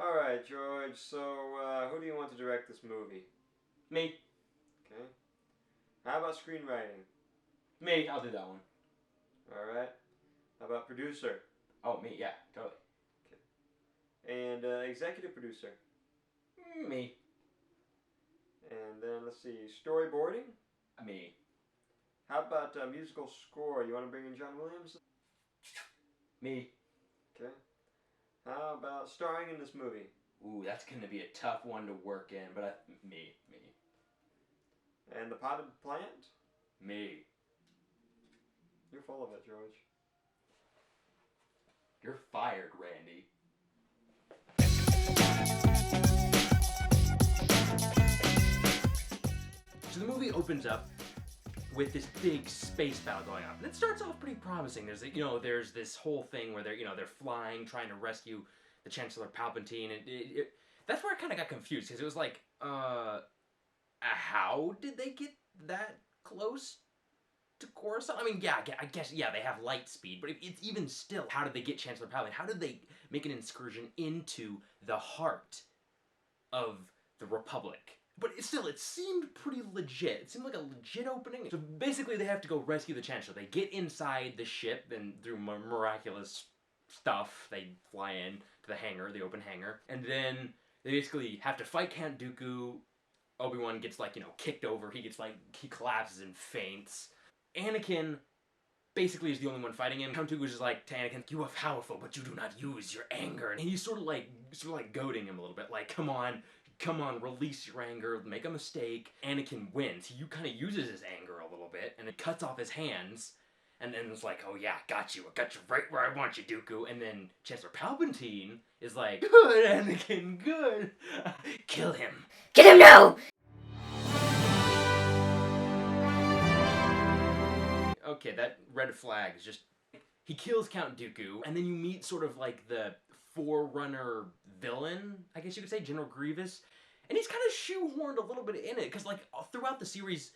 Alright, George, so who do you want to direct this movie? Me. Okay. How about screenwriting? Me, I'll do that one. Alright. How about producer? Oh, me, yeah, totally. Okay. And executive producer? Me. And then, let's see, storyboarding? Me. How about musical score? You want to bring in John Williams? Me. Okay. How about starring in this movie? Ooh, that's gonna be a tough one to work in, but me. And the potted plant? Me. You're full of it, George. You're fired, Randy. So the movie opens up with this big space battle going on. And it starts off pretty promising. There's this whole thing where they're flying, trying to rescue the Chancellor Palpatine, and that's where I kind of got confused, because it was like, how did they get that close to Coruscant? I mean, yeah, I guess, yeah, they have light speed, but it's even still, how did they get Chancellor Palpatine? How did they make an excursion into the heart of the Republic? But it seemed pretty legit. It seemed like a legit opening. So basically they have to go rescue the Chancellor. They get inside the ship, and through miraculous stuff, they fly in to the hangar, the open hangar, and then they basically have to fight Count Dooku. Obi-Wan gets, kicked over. He collapses and faints. Anakin basically is the only one fighting him. Count Dooku is just like, to Anakin, you are powerful, but you do not use your anger. And he's sort of like goading him a little bit, like, come on, release your anger, make a mistake. Anakin wins. He kind of uses his anger a little bit, and it cuts off his hands. And then it's like, oh yeah, I got you right where I want you, Dooku. And then Chancellor Palpatine is like, good, Anakin, good. Kill him. Kill him now! Okay, that red flag is just... He kills Count Dooku, and then you meet sort of like the forerunner villain, I guess you could say, General Grievous. And he's kind of shoehorned a little bit in it, because throughout the series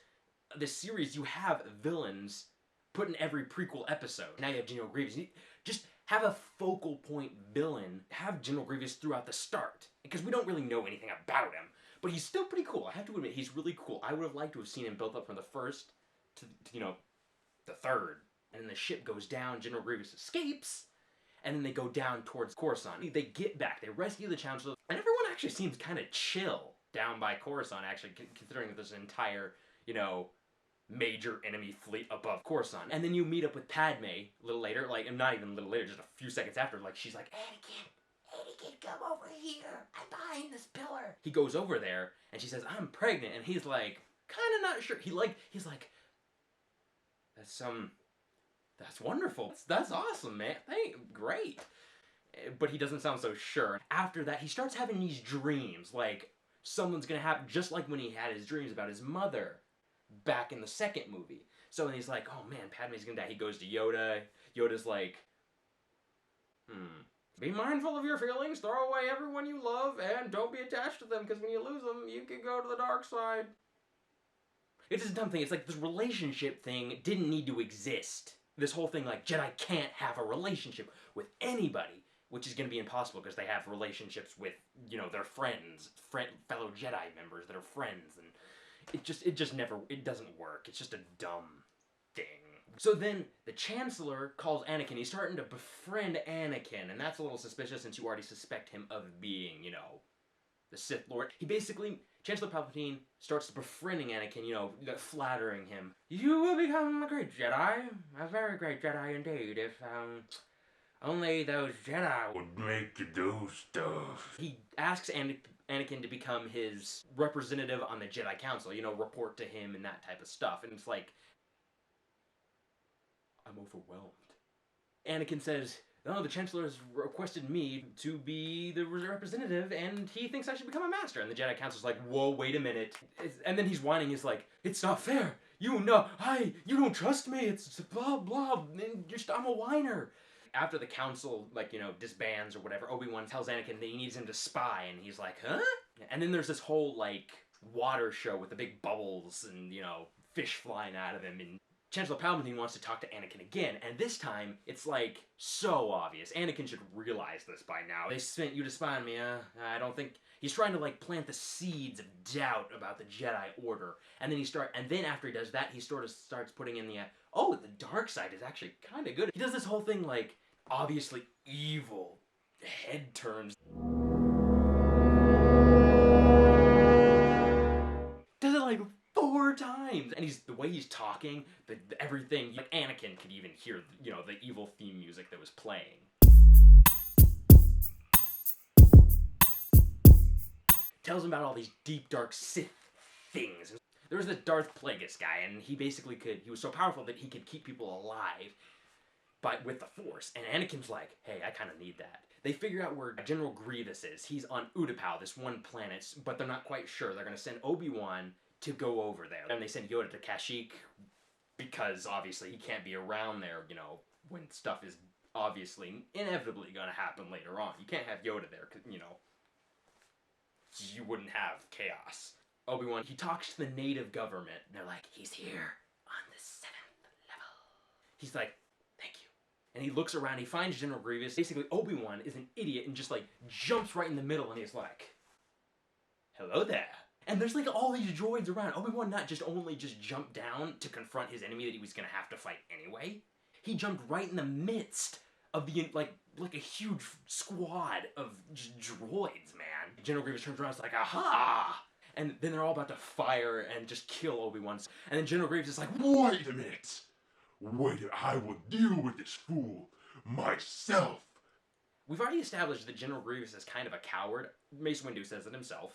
you have villains put in every prequel episode. Now you have General Grievous. Just have a focal point villain. Have General Grievous throughout the start, because we don't really know anything about him. But he's still pretty cool. I have to admit, he's really cool. I would have liked to have seen him built up from the first to the third. And then the ship goes down, General Grievous escapes, and then they go down towards Coruscant. They get back, they rescue the Chancellor, and everyone actually seems kind of chill down by Coruscant, actually, considering that there's an entire, major enemy fleet above Coruscant. And then you meet up with Padme a little later, and not even a little later, just a few seconds after, she's like, Anakin, come over here, I'm behind this pillar. He goes over there, and she says, I'm pregnant, and he's like, kind of not sure. He's like, that's wonderful. That's awesome, man. Great. But he doesn't sound so sure. After that, he starts having these dreams, like someone's gonna happen, just like when he had his dreams about his mother back in the second movie. So then he's like, oh man, Padme's gonna die. He goes to Yoda. Yoda's like, be mindful of your feelings, throw away everyone you love, and don't be attached to them, because when you lose them, you can go to the dark side. It's this dumb thing. It's like this relationship thing didn't need to exist. This whole thing, Jedi can't have a relationship with anybody, which is going to be impossible because they have relationships with, their friends, fellow Jedi members that are friends, and it doesn't work. It's just a dumb thing. So then the Chancellor calls Anakin. He's starting to befriend Anakin, and that's a little suspicious since you already suspect him of being, the Sith Lord. Chancellor Palpatine starts befriending Anakin, flattering him. You will become a great Jedi. A very great Jedi indeed, if, only those Jedi would make you do stuff. He asks Anakin to become his representative on the Jedi Council, report to him and that type of stuff. And it's like, I'm overwhelmed. Anakin says, no, the Chancellor has requested me to be the representative, and he thinks I should become a master. And the Jedi Council's like, whoa, wait a minute. And then he's whining, he's like, it's not fair. You don't trust me. It's blah, blah. I'm a whiner. After the council, disbands or whatever, Obi-Wan tells Anakin that he needs him to spy, and he's like, huh? And then there's this whole, water show with the big bubbles and, fish flying out of him, and Chancellor Palpatine wants to talk to Anakin again, and this time, it's like, so obvious. Anakin should realize this by now. They sent you to spy on me, I don't think... He's trying to, like, plant the seeds of doubt about the Jedi Order. And then after he does that, he sort of starts putting in the, oh, the dark side is actually kind of good. He does this whole thing, like, obviously evil head turns. Does it, like, 4 times, and the way he's talking, everything, like Anakin could even hear, you know, the evil theme music that was playing. Tells him about all these deep, dark Sith things. There was this Darth Plagueis guy, and he basically he was so powerful that he could keep people alive, but with the Force. And Anakin's like, hey, I kind of need that. They figure out where General Grievous is. He's on Utapau, this one planet, but they're not quite sure. They're going to send Obi-Wan to go over there. And they send Yoda to Kashyyyk because obviously he can't be around there, you know, when stuff is obviously inevitably going to happen later on. You can't have Yoda there, you know, you wouldn't have chaos. Obi-Wan, he talks to the native government, and they're like, he's here on the 7th level. He's like, thank you. And he looks around, he finds General Grievous. Basically, Obi-Wan is an idiot and just like jumps right in the middle, and he's like, hello there. And there's like all these droids around. Obi-Wan not just only just jumped down to confront his enemy that he was gonna have to fight anyway, he jumped right in the midst of the, like a huge squad of just droids, man. General Grievous turns around and is like, aha! And then they're all about to fire and just kill Obi-Wan. And then General Grievous is like, wait a minute. Wait, I will deal with this fool myself. We've already established that General Grievous is kind of a coward. Mace Windu says it himself.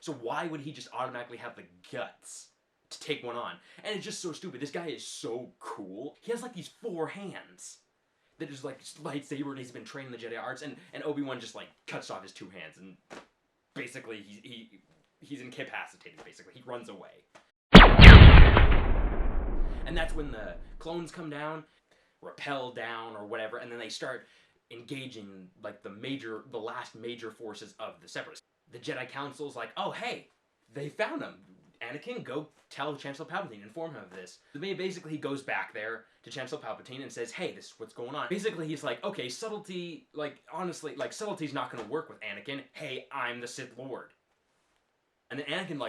So why would he just automatically have the guts to take one on? And it's just so stupid. This guy is so cool. He has like these 4 hands that is like lightsaber, and he's been training the Jedi arts, and Obi-Wan just like cuts off his 2 hands, and basically he's incapacitated, basically. He runs away. And that's when the clones come down, rappel down or whatever, and then they start engaging like the last major forces of the Separatists. The Jedi Council's like, oh hey, they found him. Anakin, go tell Chancellor Palpatine, inform him of this. Basically, he goes back there to Chancellor Palpatine and says, hey, this is what's going on. Basically, he's like, okay, subtlety, like, honestly, like, subtlety's not gonna work with Anakin. Hey, I'm the Sith Lord. And then Anakin,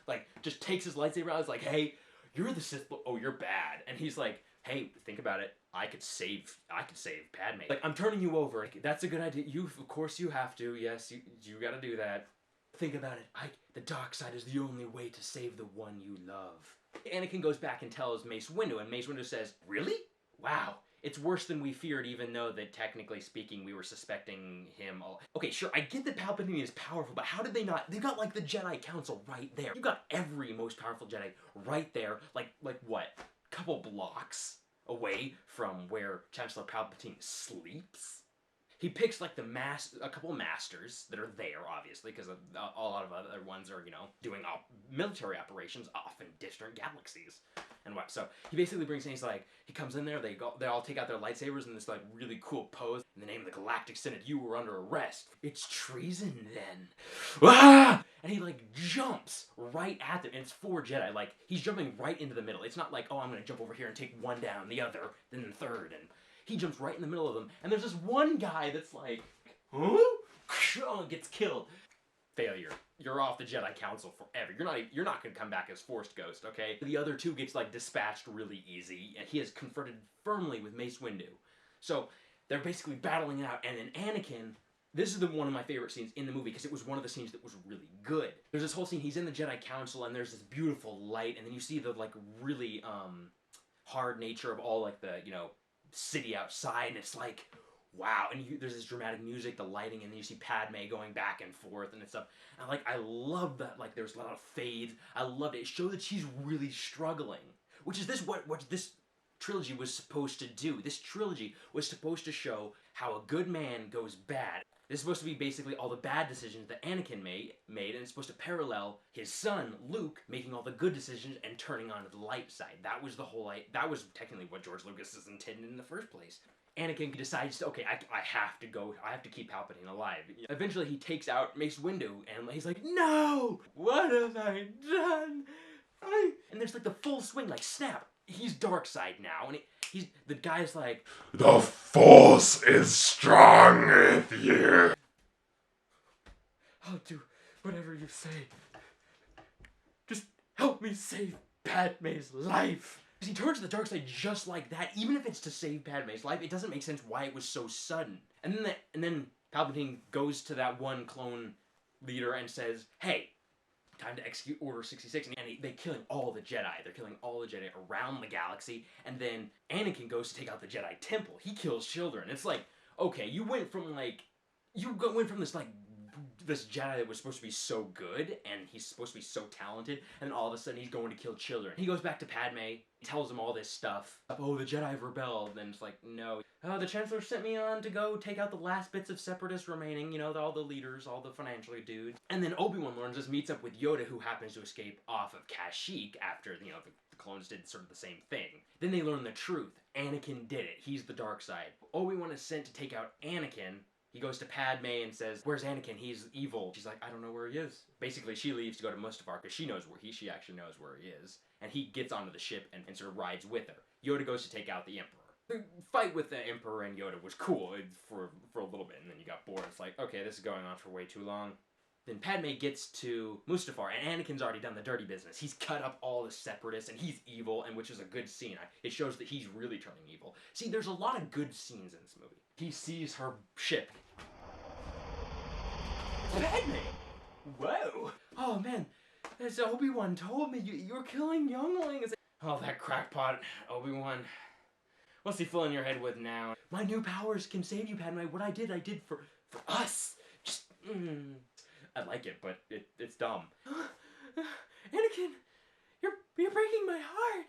like, just takes his lightsaber out, is like, hey, you're the Sith Lord, oh, you're bad. And he's like, hey, think about it, I could save Padme. Like, I'm turning you over. Like, that's a good idea. Of course you have to, yes, you gotta do that. Think about it, the dark side is the only way to save the one you love. Anakin goes back and tells Mace Windu, and Mace Windu says, really? Wow, it's worse than we feared, even though that technically speaking we were suspecting him all. Okay, sure, I get that Palpatine is powerful, but how did they not? They've got like the Jedi Council right there. You got every most powerful Jedi right there, like what? Couple blocks away from where Chancellor Palpatine sleeps? He picks like a couple masters that are there, obviously, because a lot of other ones are, you know, doing military operations off in distant galaxies and what. So he basically brings in, he comes in there, they all take out their lightsabers in this like really cool pose. In the name of the Galactic Senate, you were under arrest. It's treason then. Ah! And he like jumps right at them, and it's 4 Jedi. Like, he's jumping right into the middle. It's not like, oh, I'm gonna jump over here and take one down, the other, then the third, and he jumps right in the middle of them, and there's this one guy that's like, huh? Gets killed. Failure. You're off the Jedi Council forever. You're not gonna come back as Force Ghost, okay? The other 2 gets like dispatched really easy, and he is confronted firmly with Mace Windu. So they're basically battling it out, and then Anakin. This is one of my favorite scenes in the movie because it was one of the scenes that was really good. There's this whole scene. He's in the Jedi Council, and there's this beautiful light, and then you see the like really hard nature of all like the, you know, city outside, and it's like, wow. And there's this dramatic music, the lighting, and then you see Padme going back and forth and stuff. And I love that. Like, there's a lot of fades. I loved it. It showed that she's really struggling, which is what this trilogy was supposed to do. This trilogy was supposed to show how a good man goes bad. This is supposed to be basically all the bad decisions that Anakin made, and it's supposed to parallel his son, Luke, making all the good decisions and turning onto the light side. That was that was technically what George Lucas is intended in the first place. Anakin decides, okay, I have to keep Palpatine alive. Eventually he takes out Mace Windu, and he's like, no! What have I done? And there's like the full swing, like, snap, he's dark side now, and the guy's like, The Force is strong with you. I'll do whatever you say. Just help me save Padme's life. He turns to the dark side just like that. Even if it's to save Padme's life, it doesn't make sense why it was so sudden. And then Palpatine goes to that one clone leader and says, "Hey, time to execute Order 66." And they're killing all the Jedi. They're killing all the Jedi around the galaxy. And then Anakin goes to take out the Jedi Temple. He kills children. It's like, okay, you went from this Jedi that was supposed to be so good, and he's supposed to be so talented, and all of a sudden he's going to kill children. He goes back to Padme, tells him all this stuff. Oh, the Jedi have rebelled. And it's like, no. The Chancellor sent me on to go take out the last bits of Separatists remaining, all the leaders, all the financial dudes. And then Obi-Wan learns this, meets up with Yoda, who happens to escape off of Kashyyyk after, the clones did sort of the same thing. Then they learn the truth. Anakin did it. He's the dark side. Obi-Wan is sent to take out Anakin. He goes to Padme and says, "Where's Anakin? He's evil." She's like, "I don't know where he is." Basically, she leaves to go to Mustafar because she actually knows where he is. And he gets onto the ship and sort of rides with her. Yoda goes to take out the Emperor. The fight with the Emperor and Yoda was cool for a little bit, and then you got bored. It's like, okay, this is going on for way too long. Then Padme gets to Mustafar, and Anakin's already done the dirty business. He's cut up all the Separatists, and he's evil, and which is a good scene. It shows that he's really turning evil. See, there's a lot of good scenes in this movie. He sees her ship. Padme! Whoa! Oh, man. As Obi-Wan told me, you're killing younglings. Oh, that crackpot, Obi-Wan. What's he filling your head with now? My new powers can save you, Padme. What I did for us. Just, I like it, but it's dumb. Anakin, you're breaking my heart.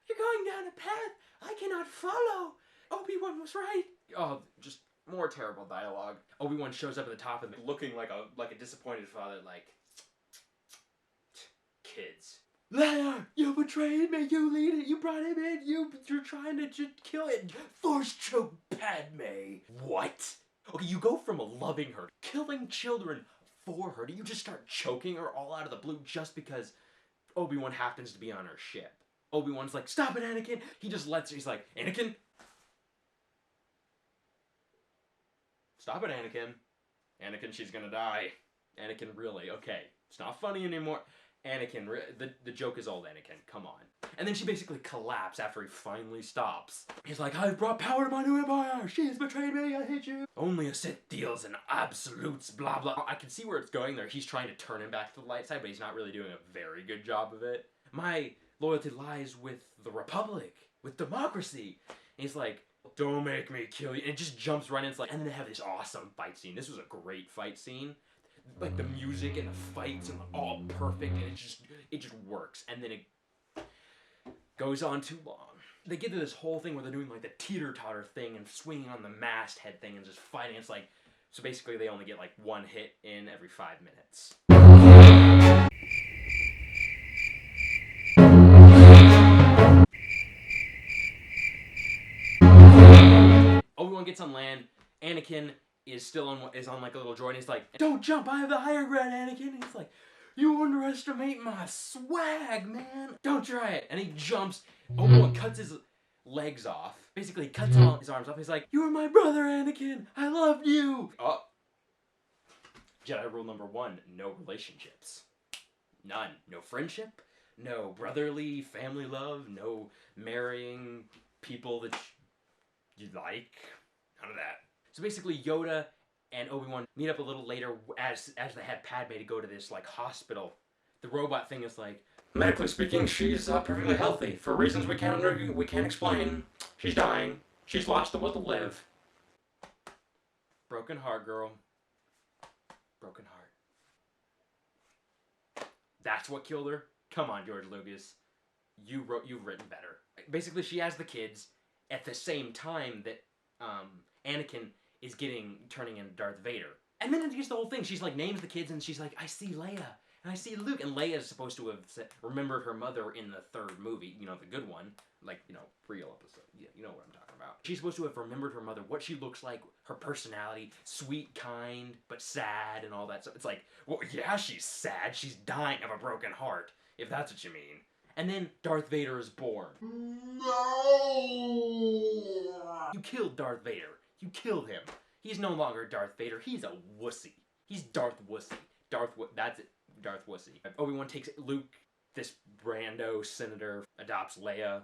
You're going down a path I cannot follow. Obi-Wan was right. Oh, just more terrible dialogue. Obi-Wan shows up at the top and looking like a disappointed father, like, kids. Leia, you betrayed me. You lead it. You brought him in. You're trying to just kill it. Force choke Padme. What? Okay, you go from loving her, killing children for her, do you just start choking her all out of the blue just because Obi-Wan happens to be on her ship? Obi-Wan's like, "Stop it, Anakin." He just lets her. He's like, "Anakin? Stop it, Anakin. Anakin, she's gonna die. Anakin, really? Okay. It's not funny anymore. Anakin, the joke is old, Anakin. Come on." And then she basically collapses after he finally stops. He's like, "I've brought power to my new empire. She has betrayed me. I hate you. Only a Sith deals in absolutes, blah, blah." I can see where it's going there. He's trying to turn him back to the light side, but he's not really doing a very good job of it. "My loyalty lies with the Republic, with democracy." And he's like, "Don't make me kill you." And it just jumps right in. It's like, and then they have this awesome fight scene. This was a great fight scene. Like the music and the fights and all perfect, and it just works. And then it goes on too long. They get to this whole thing where they're doing like the teeter-totter thing and swinging on the masthead thing and just fighting. It's like, so basically they only get like one hit in every 5 minutes. Obi-Wan gets on land. Anakin is on like a little droid, and he's like, "Don't jump, I have the higher ground, Anakin." And he's like, "You underestimate my swag, man. Don't try it." And he jumps. Obi-Wan cuts his legs off. Basically cuts all his arms off. He's like, "You are my brother, Anakin. I love you." Oh. Jedi rule number 1, no relationships. None. No friendship, no brotherly family love, no marrying people that you like. None of that. So basically, Yoda and Obi-Wan meet up a little later as they have Padme to go to this like hospital. The robot thing is like, "Medically speaking, she's perfectly healthy for reasons we can't explain. She's dying. She's lost the will to live." Broken heart, girl. Broken heart. That's what killed her? Come on, George Lucas. You've written better. Basically, she has the kids at the same time that Anakin is turning into Darth Vader. And then it gets the whole thing. She's like, names the kids, and she's like, "I see Leia, and I see Luke." And Leia is supposed to have remembered her mother in the 3rd movie, the good one. Like, real episode. Yeah, you know what I'm talking about. She's supposed to have remembered her mother, what she looks like, her personality, sweet, kind, but sad, and all that stuff. It's like, well, yeah, she's sad. She's dying of a broken heart, if that's what you mean. And then Darth Vader is born. No! You killed Darth Vader. You killed him. He's no longer Darth Vader. He's a wussy. He's Darth Wussy. That's it. Darth Wussy. Obi-Wan takes Luke, this Brando senator, adopts Leia.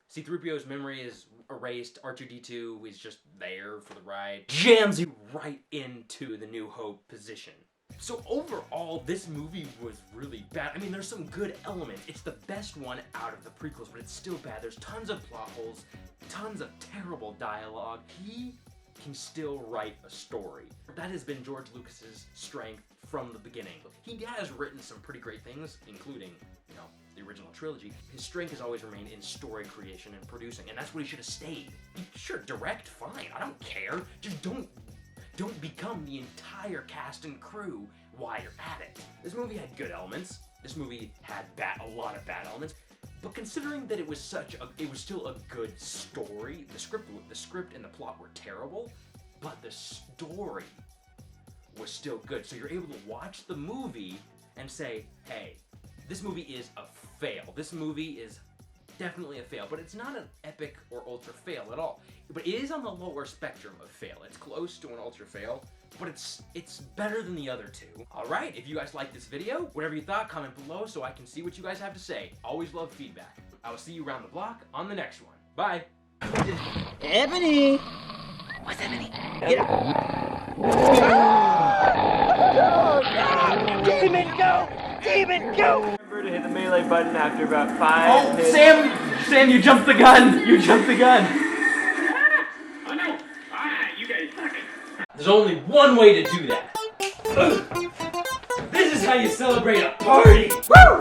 C-3PO's memory is erased. R2-D2 is just there for the ride. Jams you right into the New Hope position. So overall, this movie was really bad. I mean, there's some good elements. It's the best one out of the prequels, but it's still bad. There's tons of plot holes, tons of terrible dialogue. He can still write a story. That has been George Lucas's strength from the beginning. He has written some pretty great things, including, you know, the original trilogy. His strength has always remained in story creation and producing, and that's what he should have stayed. Sure, direct, fine, I don't care. Just don't become the entire cast and crew while you're at it. This movie had good elements. This movie had a lot of bad elements. But considering that it was still a good story. The script and the plot were terrible, but the story was still good. So you're able to watch the movie and say, hey, this movie is a fail. This movie is definitely a fail, but it's not an epic or ultra fail at all. But it is on the lower spectrum of fail. It's close to an ultra fail, but it's better than the other two. Alright, if you guys like this video, whatever you thought, comment below so I can see what you guys have to say. Always love feedback. I will see you around the block on the next one. Bye! Ebony! What's Ebony? Get up! Demon, go! Demon, go! Remember to hit the melee button after about 5 hits. Sam, you jumped the gun! You jumped the gun! Oh no! You guys suck. There's only one way to do that. This is how you celebrate a party! Woo!